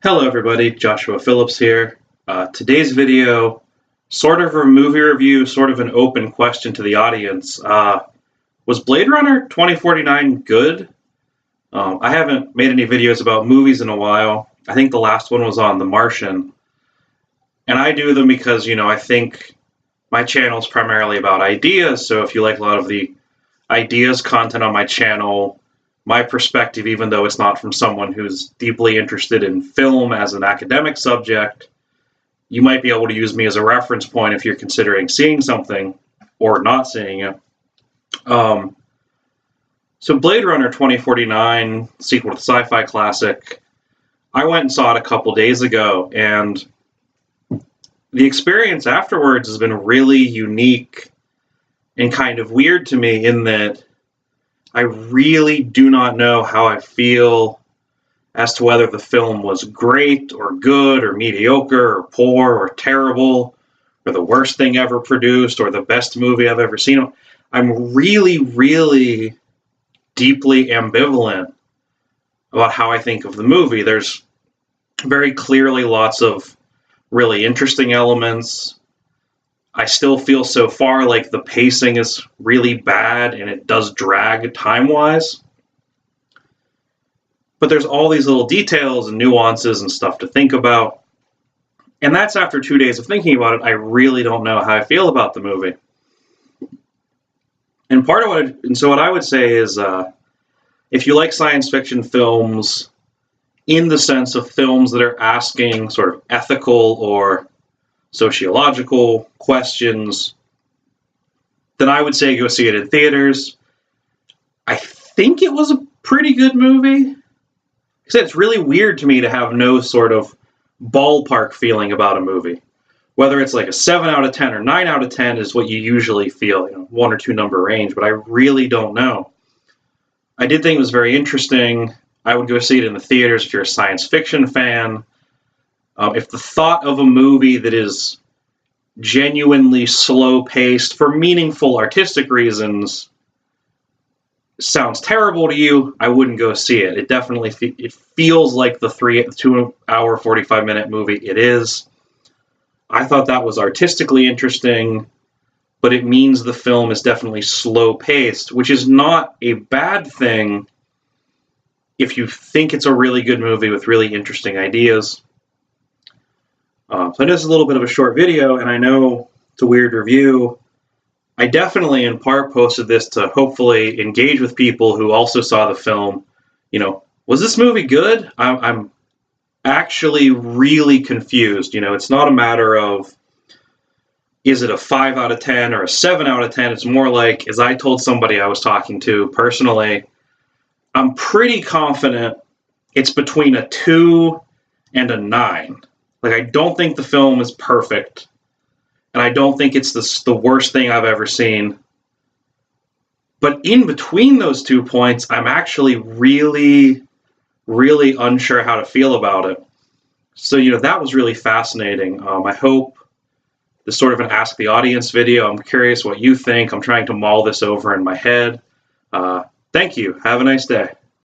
Hello everybody, Joshua Phillips here. Today's video, sort of a movie review, sort of an open question to the audience. Was Blade Runner 2049 good? I haven't made any videos about movies in a while. I think the last one was on The Martian. And I do them because, I think my channel is primarily about ideas, so if you like a lot of the ideas content on my channel, my perspective, even though it's not from someone who's deeply interested in film as an academic subject, you might be able to use me as a reference point if you're considering seeing something or not seeing it. So Blade Runner 2049, sequel to the sci-fi classic, I went and saw it a couple days ago, and the experience afterwards has been really unique and kind of weird to me in that I really do not know how I feel as to whether the film was great or good or mediocre or poor or terrible or the worst thing ever produced or the best movie I've ever seen. I'm really, really deeply ambivalent about how I think of the movie. There's very clearly lots of really interesting elements. I still feel so far like the pacing is really bad and it does drag time-wise. But there's all these little details and nuances and stuff to think about. And that's after 2 days of thinking about it. I really don't know how I feel about the movie. And what I would say is, if you like science fiction films, in the sense of films that are asking sort of ethical or sociological questions, then I would say go see it in theaters. I think it was a pretty good movie. It's really weird to me to have no sort of ballpark feeling about a movie. Whether it's like a 7 out of 10 or 9 out of 10 is what you usually feel, 1 or 2 number range, but I really don't know. I did think it was very interesting. I would go see it in the theaters if you're a science fiction fan. If the thought of a movie that is genuinely slow-paced for meaningful artistic reasons sounds terrible to you, I wouldn't go see it. It definitely it feels like the 2 hour 45-minute movie it is. I thought that was artistically interesting, but it means the film is definitely slow-paced, which is not a bad thing if you think it's a really good movie with really interesting ideas. So I know this is a little bit of a short video, and I know it's a weird review. I definitely, in part, posted this to hopefully engage with people who also saw the film. Was this movie good? I'm actually really confused. It's not a matter of, is it a 5 out of 10 or a 7 out of 10? It's more like, as I told somebody I was talking to personally, I'm pretty confident it's between a 2 and a 9. I don't think the film is perfect, and I don't think it's the worst thing I've ever seen. But in between those 2 points, I'm actually really, really unsure how to feel about it. So, that was really fascinating. I hope this is sort of an Ask the Audience video. I'm curious what you think. I'm trying to mull this over in my head. Thank you. Have a nice day.